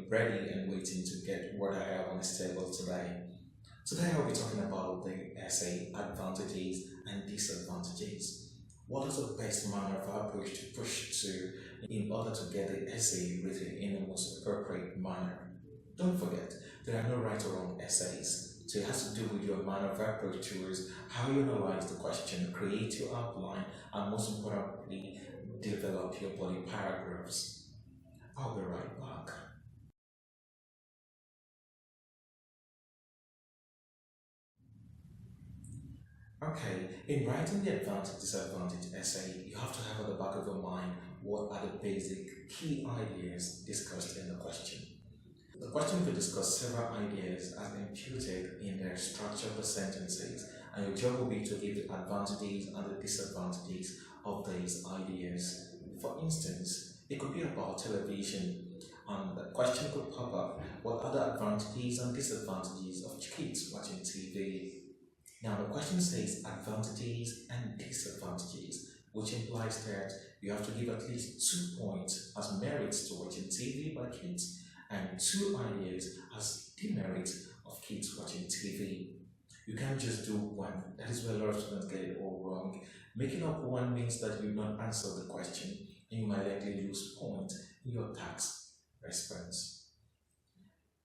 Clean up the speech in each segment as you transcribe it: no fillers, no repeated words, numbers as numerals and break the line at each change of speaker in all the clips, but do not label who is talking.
ready and waiting to get what I have on this table today. Today I'll be talking about the essay advantages and disadvantages. What is the best manner of approach to push to in order to get the essay written in the most appropriate manner? Don't forget, there are no right or wrong essays. So it has to do with your manner of approach towards how you analyze the question, create your outline, and most importantly, develop your body paragraphs. I'll be right back. Okay, in writing the advantage disadvantage essay, you have to have at the back of your mind what are the basic key ideas discussed in the question. The question could discuss several ideas as imputed in the structure of the sentences, and your job will be to give the advantages and the disadvantages of these ideas. For instance, it could be about television, and the question could pop up, what are the advantages and disadvantages of kids watching TV? Now the question says advantages and disadvantages, which implies that you have to give at least 2 points as merits to watching TV by kids and 2 ideas as demerits of kids watching TV. You can't just do one. That is where a lot of students get it all wrong. Making up one means that you not answer the question and you might likely lose points in your tax response.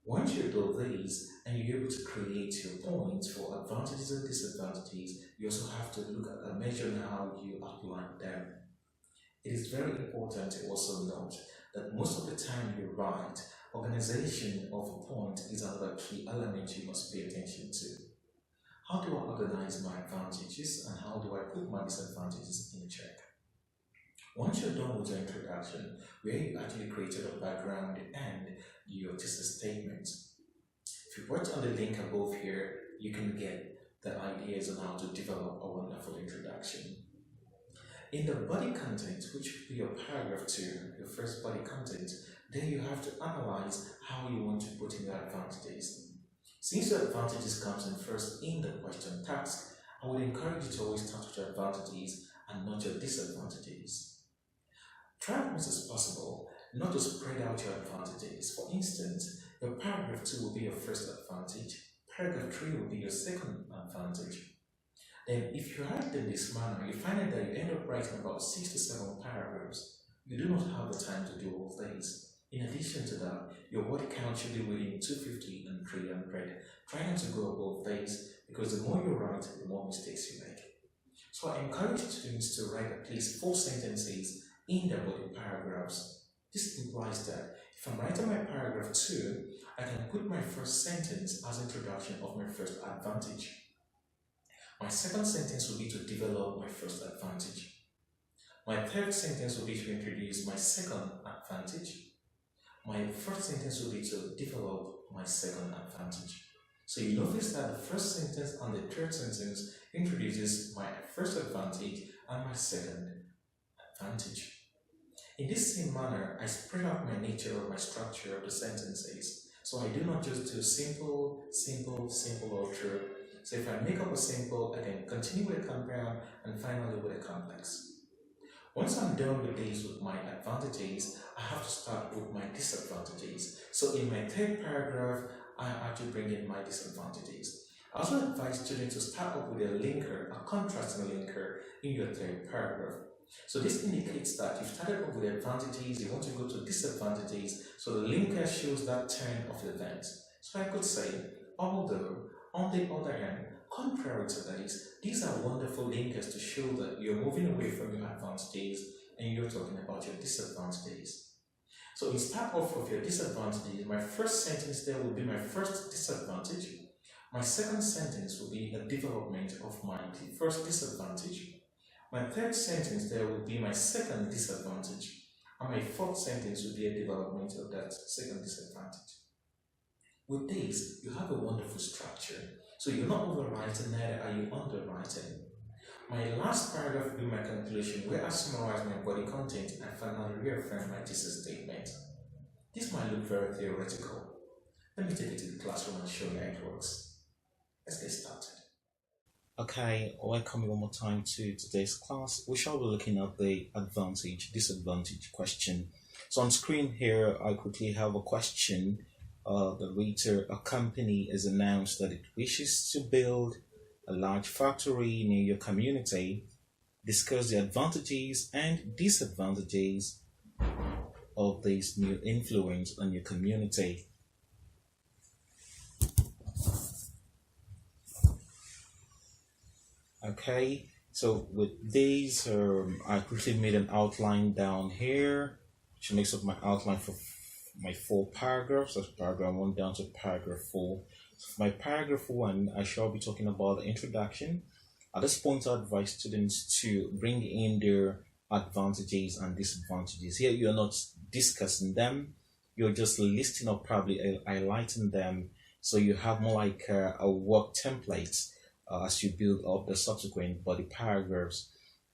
Once you do these and you're able to create your points for advantages and disadvantages, you also have to look at and measure how you apply them. It is very important to also note that most of the time you write, organization of a point is another key element you must pay attention to. How do I organize my advantages and how do I put my disadvantages in check? Once you're done with your introduction, where you actually created a background and your thesis statement, if you work on the link above here, you can get the ideas on how to develop a wonderful introduction. In the body content, which would be your paragraph 2, your first body content, then you have to analyze how you want to put in your advantages. Since your advantages comes in first in the question task, I would encourage you to always start with your advantages and not your disadvantages. Try as much as possible not to spread out your advantages. For instance, your paragraph 2 will be your first advantage, paragraph 3 will be your second advantage. Then if you write in this manner, you find out that you end up writing about 6 to 7 paragraphs. You do not have the time to do all things. In addition to that, your word count should be within 250 and 300. Try not to go above these because the more you write, the more mistakes you make. So I encourage students to write at least 4 sentences in their body paragraphs. This implies that if I'm writing my paragraph 2, I can put my first sentence as introduction of my first advantage. My second sentence will be to develop my first advantage. My third sentence will be to introduce my second advantage. My first sentence will be to develop my second advantage. So you notice that the first sentence and the third sentence introduces my first advantage and my second advantage. In this same manner, I spread out my nature or my structure of the sentences. So I do not just do simple, or true. So if I make up a simple, I can continue with a compound and finally with a complex. Once I'm done with these with my advantages, I have to start with my disadvantages. So in my third paragraph, I actually bring in my disadvantages. I also advise students to start off with a linker, a contrasting linker in your third paragraph. So this indicates that you've started off with advantages, you want to go to disadvantages, so the linker shows that turn of events. So I could say, although, on the other hand, contrary to this, these are wonderful linkers to show that you're moving away from your advantages and you're talking about your disadvantages. So you start off with your disadvantages. My first sentence there will be my first disadvantage. My second sentence will be a development of my first disadvantage. My third sentence there will be my second disadvantage. And my fourth sentence will be a development of that second disadvantage. With this, you have a wonderful structure. So you're not overwriting, neither are you underwriting. My last paragraph will be my conclusion, where I summarize my body content and finally reaffirm my thesis statement. This might look very theoretical. Let me take it to the classroom and show you how it works. Let's get started. Okay, welcome one more time to today's class. We shall be looking at the advantage, disadvantage question. So on screen here, I quickly have a question. The reader, a company has announced that it wishes to build a large factory near your community. Discuss the advantages and disadvantages of this new influence on your community. Okay, so with these, I quickly made an outline down here, which makes up my outline for my 4 paragraphs. That's paragraph 1 down to paragraph 4. So for my paragraph 1, I shall be talking about the introduction. At this point, I advise students to bring in their advantages and disadvantages. Here, you're not discussing them, you're just listing or probably highlighting them, so you have more like a work template as you build up the subsequent body paragraphs.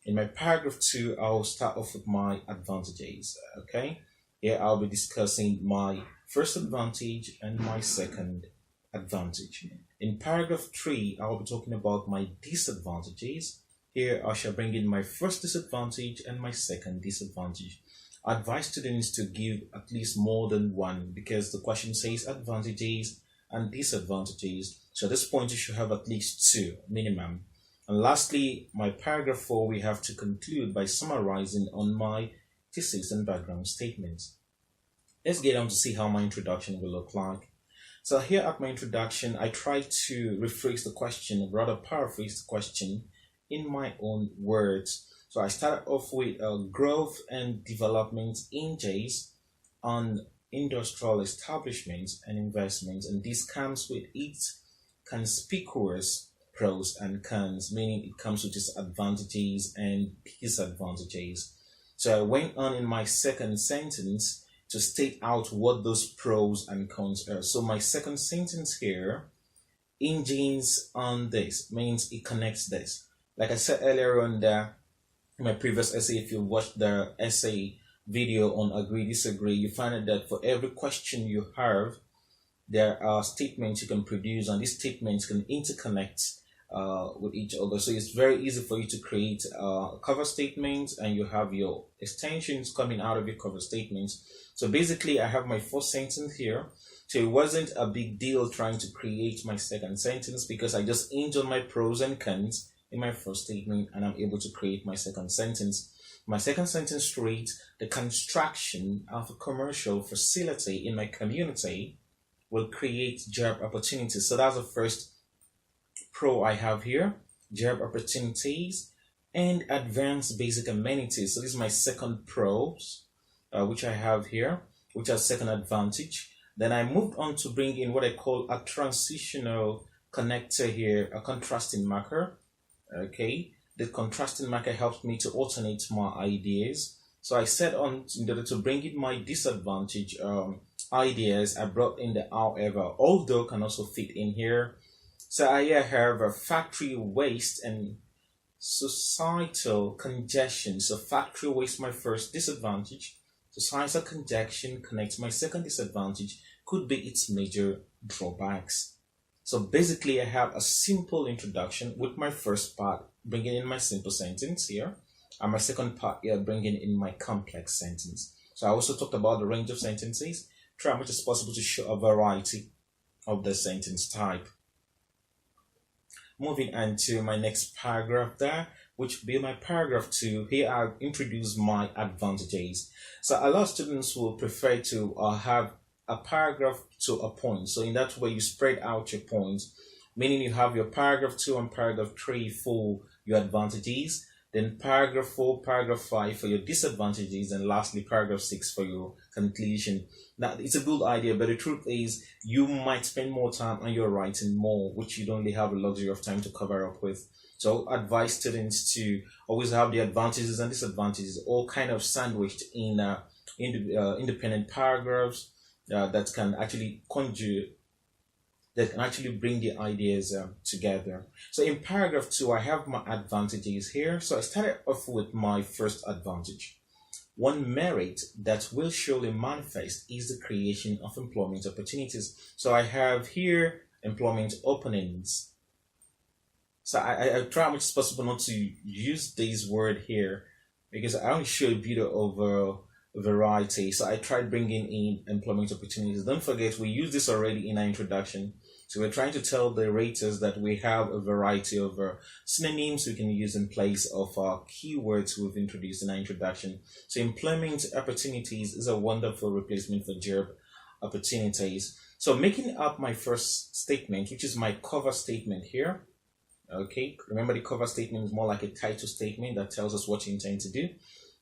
In my paragraph 2, I'll start off with my advantages. Okay, here I'll be discussing my first advantage and my second advantage. In paragraph 3, I'll be talking about my disadvantages. Here I shall bring in my first disadvantage and my second disadvantage. I advise students to give at least more than one, because the question says advantages and disadvantages. So at this point, you should have at least 2 minimum. And lastly, my paragraph 4, we have to conclude by summarizing on my thesis and background statements. Let's get on to see how my introduction will look like. So here at my introduction, I try to rephrase the question, rather paraphrase the question in my own words. So I started off with growth and development hinges on industrial establishments and investments, and this comes with its conspicuous pros and cons, meaning it comes with its advantages and disadvantages. So I went on in my second sentence to state out what those pros and cons are. So my second sentence here, hinges on this, means it connects this. Like I said earlier on in my previous essay, if you watched the essay video on agree disagree, you find out that for every question you have, there are statements you can produce, and these statements can interconnect with each other. So it's very easy for you to create cover statements, and you have your extensions coming out of your cover statements. So basically, I have my first sentence here. So it wasn't a big deal trying to create my second sentence, because I just hinge on my pros and cons in my first statement, and I'm able to create my second sentence. My second sentence reads, the construction of a commercial facility in my community will create job opportunities. So that's the first pro I have here, job opportunities and advanced basic amenities. So this is my second pros, which I have here, which is second advantage. Then I moved on to bring in what I call a transitional connector here, a contrasting marker. Okay, the contrasting marker helps me to alternate my ideas. So I said on, in order to bring in my disadvantage ideas, I brought in the however, although can also fit in here. So I have a factory waste and societal congestion. So factory waste, my first disadvantage. Societal congestion connects my second disadvantage, could be its major drawbacks. So basically, I have a simple introduction with my first part bringing in my simple sentence here, and my second part here bringing in my complex sentence. So I also talked about the range of sentences, try as much as possible to show a variety of the sentence type. Moving on to my next paragraph there, which will be my paragraph 2. Here I introduce my advantages. So a lot of students will prefer to have a paragraph to a point. So in that way, you spread out your points, meaning you have your paragraph 2 and paragraph 3 for your advantages, then paragraph 4, paragraph 5 for your disadvantages, and lastly paragraph 6 for your conclusion. Now, it's a good idea, but the truth is you might spend more time on your writing more, which you don't really have the luxury of time to cover up with. So I advise students to always have the advantages and disadvantages all kind of sandwiched in independent paragraphs that can actually bring the ideas together. So in paragraph 2, I have my advantages here. So I started off with my first advantage. One merit that will surely manifest is the creation of employment opportunities. So I have here employment openings. So I try as much as possible not to use this word here, because I only show a bit of variety. So I tried bringing in employment opportunities. Don't forget, we used this already in our introduction. So we're trying to tell the raters that we have a variety of synonyms we can use in place of our keywords we've introduced in our introduction. So employment opportunities is a wonderful replacement for job opportunities. So making up my first statement, which is my cover statement here. Okay, remember the cover statement is more like a title statement that tells us what you intend to do.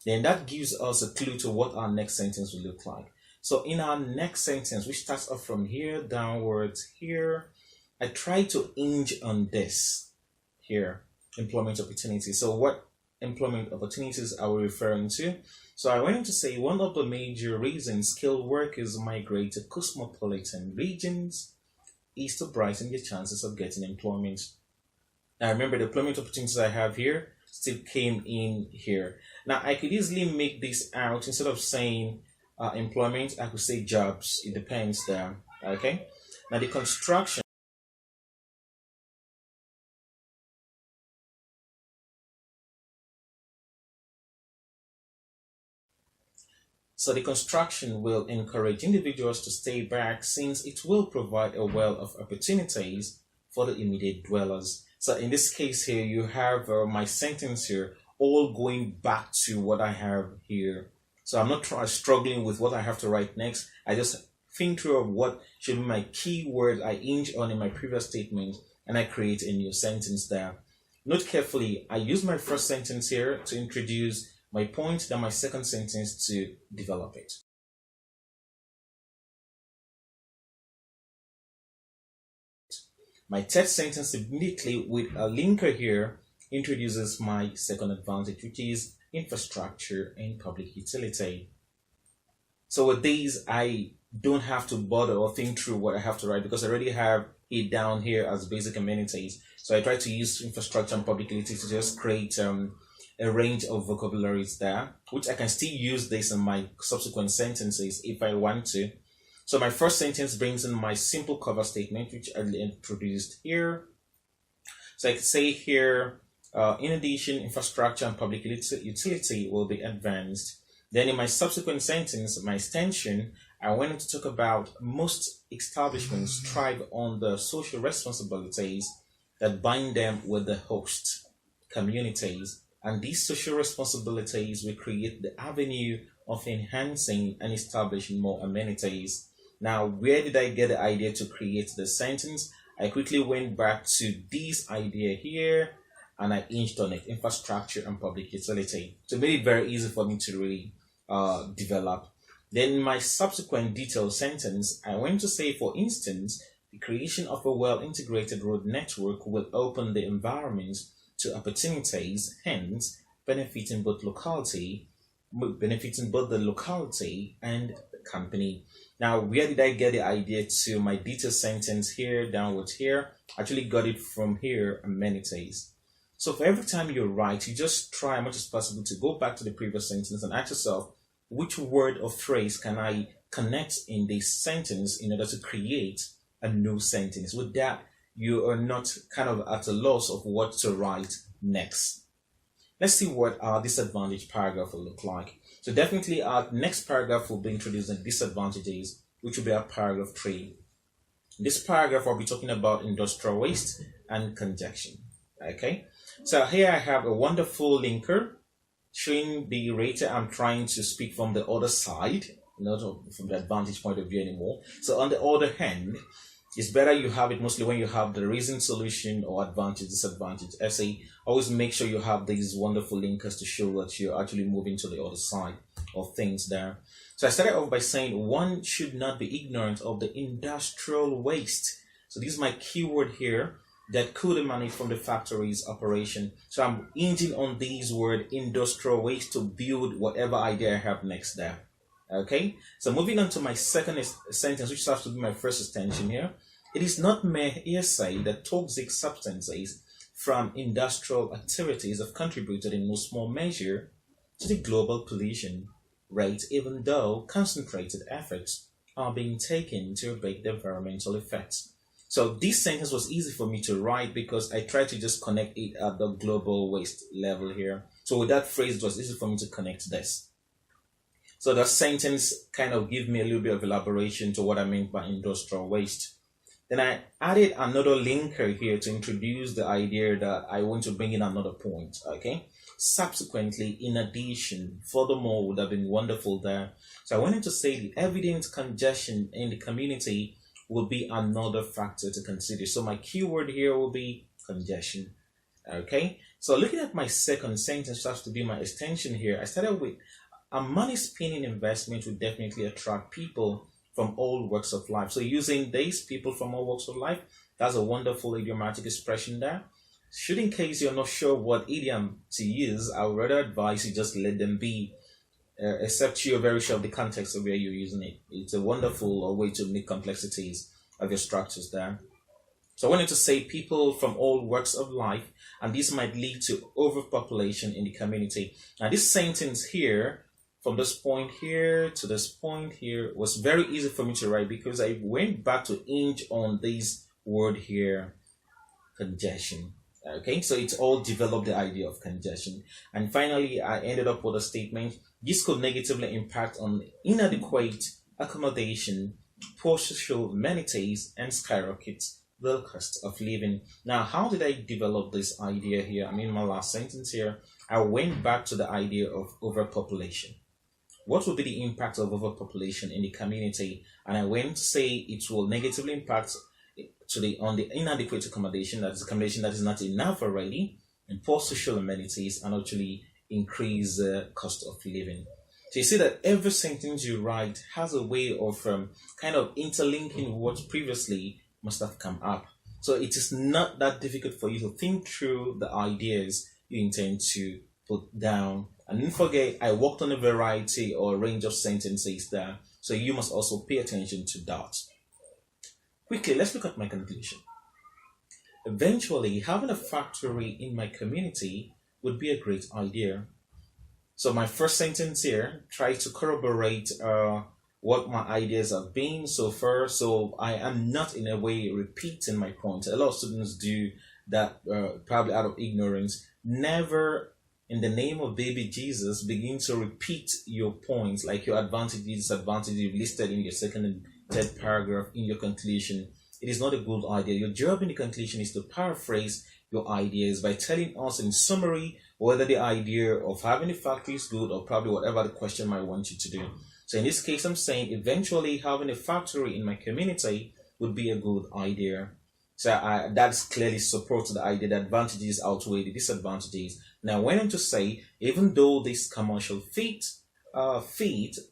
Then that gives us a clue to what our next sentence will look like. So in our next sentence, which starts off from here downwards here, I try to hinge on this here, employment opportunities. So what employment opportunities are we referring to? So I went to say one of the major reasons skilled workers migrate to cosmopolitan regions is to brighten your chances of getting employment. Now remember, the employment opportunities I have here still came in here. Now I could easily make this out instead of saying employment, I could say jobs. It depends there. Okay. Now the construction. So the construction will encourage individuals to stay back since it will provide a wealth of opportunities for the immediate dwellers. So in this case here, you have my sentence here all going back to what I have here. So I'm not struggling with what I have to write next. I just think through of what should be my key word I hinge on in my previous statement, and I create a new sentence there. Note carefully, I use my first sentence here to introduce my point, then my second sentence to develop it. My third sentence immediately with a linker here introduces my second advantage, which is infrastructure and public utility. So with these, I don't have to bother or think through what I have to write because I already have it down here as basic amenities. So I try to use infrastructure and public utility to just create a range of vocabularies there, which I can still use this in my subsequent sentences if I want to. So my first sentence brings in my simple cover statement, which I introduced here. So I could say here, in addition, infrastructure and public utility will be advanced. Then in my subsequent sentence, my extension, I wanted to talk about most establishments thrive on the social responsibilities that bind them with the host communities. And these social responsibilities will create the avenue of enhancing and establishing more amenities. Now, where did I get the idea to create the sentence? I quickly went back to this idea here and I hinged on it, infrastructure and public utility. So it made it very easy for me to really develop. Then in my subsequent detailed sentence, I went to say, for instance, the creation of a well-integrated road network will open the environment to opportunities, hence benefiting both the locality and the company. Now, where did I get the idea to my detailed sentence here, downwards here? I actually got it from here, amenities. So for every time you write, you just try as much as possible to go back to the previous sentence and ask yourself, which word or phrase can I connect in this sentence in order to create a new sentence? With that, you are not kind of at a loss of what to write next. Let's see what our disadvantage paragraph will look like. So definitely our next paragraph will be introducing disadvantages, which will be our paragraph 3. This paragraph will be talking about industrial waste and congestion. Okay, so here I have a wonderful linker showing the rater I'm trying to speak from the other side, not from the advantage point of view anymore. So on the other hand, it's better you have it mostly when you have the reason, solution, or advantage, disadvantage essay. Always make sure you have these wonderful linkers to show that you're actually moving to the other side of things there. So I started off by saying one should not be ignorant of the industrial waste. So this is my keyword here that could emanate from the factory's operation. So I'm hinging on these word industrial waste to build whatever idea I have next there. Okay, so moving on to my second sentence, which has to be my first extension here. It is not mere hearsay that toxic substances from industrial activities have contributed in no small measure to the global pollution rate, even though concentrated efforts are being taken to abate the environmental effects. So this sentence was easy for me to write because I tried to just connect it at the global waste level here. So with that phrase, it was easy for me to connect this. So the sentence kind of give me a little bit of elaboration to what I mean by industrial waste. Then I added another linker here to introduce the idea that I want to bring in another point. Okay. Subsequently, in addition, furthermore, would have been wonderful there. So I wanted to say the evident congestion in the community will be another factor to consider. So my keyword here will be congestion. Okay. So looking at my second sentence, which has to be my extension here, I started with a money spinning investment would definitely attract people from all walks of life. So using these people from all walks of life, that's a wonderful idiomatic expression there. Should, in case you're not sure what idiom to use, I would rather advise you just let them be, except you're very sure of the context of where you're using it. It's a wonderful way to make complexities of your structures there. So I wanted to say people from all walks of life, and this might lead to overpopulation in the community. Now this sentence here, from this point here to this point here, was very easy for me to write because I went back to hinge on this word here, congestion. Okay, so it's all developed the idea of congestion. And finally, I ended up with a statement: this could negatively impact on inadequate accommodation, poor social amenities, and skyrockets the cost of living. Now, how did I develop this idea here? I mean, my last sentence here, I went back to the idea of overpopulation. What will be the impact of overpopulation in the community? And I went to say it will negatively impact on the inadequate accommodation, that is accommodation that is not enough already, and poor social amenities, and actually increase the cost of living. So you see that every sentence you write has a way of kind of interlinking what previously must have come up. So it is not that difficult for you to think through the ideas you intend to put down. And don't forget, I worked on a variety or range of sentences there, so you must also pay attention to that. Quickly, let's look at my conclusion. Eventually, having a factory in my community would be a great idea. So my first sentence here tries to corroborate what my ideas have been so far. So I am not in a way repeating my point. A lot of students do that probably out of ignorance. Never, in the name of baby Jesus, begin to repeat your points, like your advantages, disadvantages you've listed in your second and third paragraph in your conclusion. It is not a good idea. Your job in the conclusion is to paraphrase your ideas by telling us in summary whether the idea of having a factory is good, or probably whatever the question might want you to do. So in this case, I'm saying eventually having a factory in my community would be a good idea. So that's clearly supports the idea that advantages outweigh the disadvantages. Now I went on to say, even though this commercial feat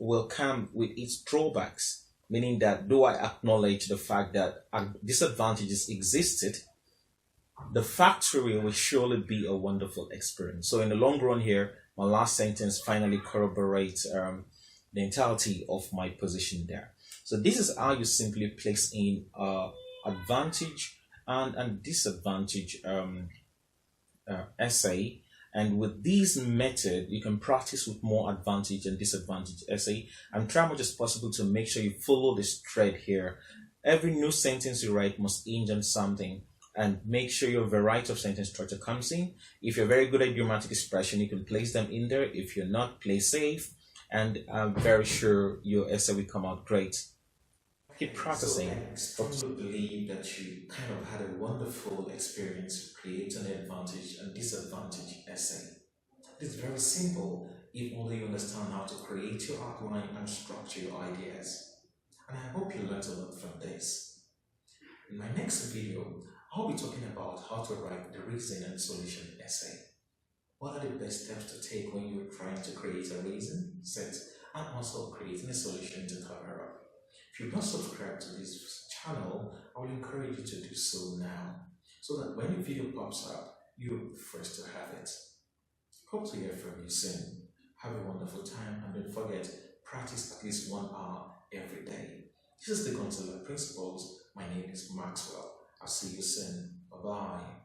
will come with its drawbacks, meaning that though I acknowledge the fact that disadvantages existed, the factory will surely be a wonderful experience. So in the long run here, my last sentence finally corroborates the entirety of my position there. So this is how you simply place in advantage and disadvantage essay. And with this method, you can practice with more advantage and disadvantage essay, and try as much as possible to make sure you follow this thread here. Every new sentence you write must hinge on something, and make sure your variety of sentence structure comes in. If you're very good at idiomatic expression, you can place them in there. If you're not, play safe, and I'm very sure your essay will come out great. Keep practicing.
So I strongly believe that you kind of had a wonderful experience creating an advantage and disadvantage essay. It's very simple if only you understand how to create your outline and structure your ideas. And I hope you learned a lot from this. In my next video, I'll be talking about how to write the reason and solution essay. What are the best steps to take when you're trying to create a reason, set, and also creating a solution to cover up? If you've not subscribed to this channel, I will encourage you to do so now, so that when the video pops up, you're the first to have it. Hope to hear from you soon. Have a wonderful time, and don't forget, practice at least 1 hour every day. This is the Gonzalo Principles. My name is Maxwell. I'll see you soon. Bye-bye.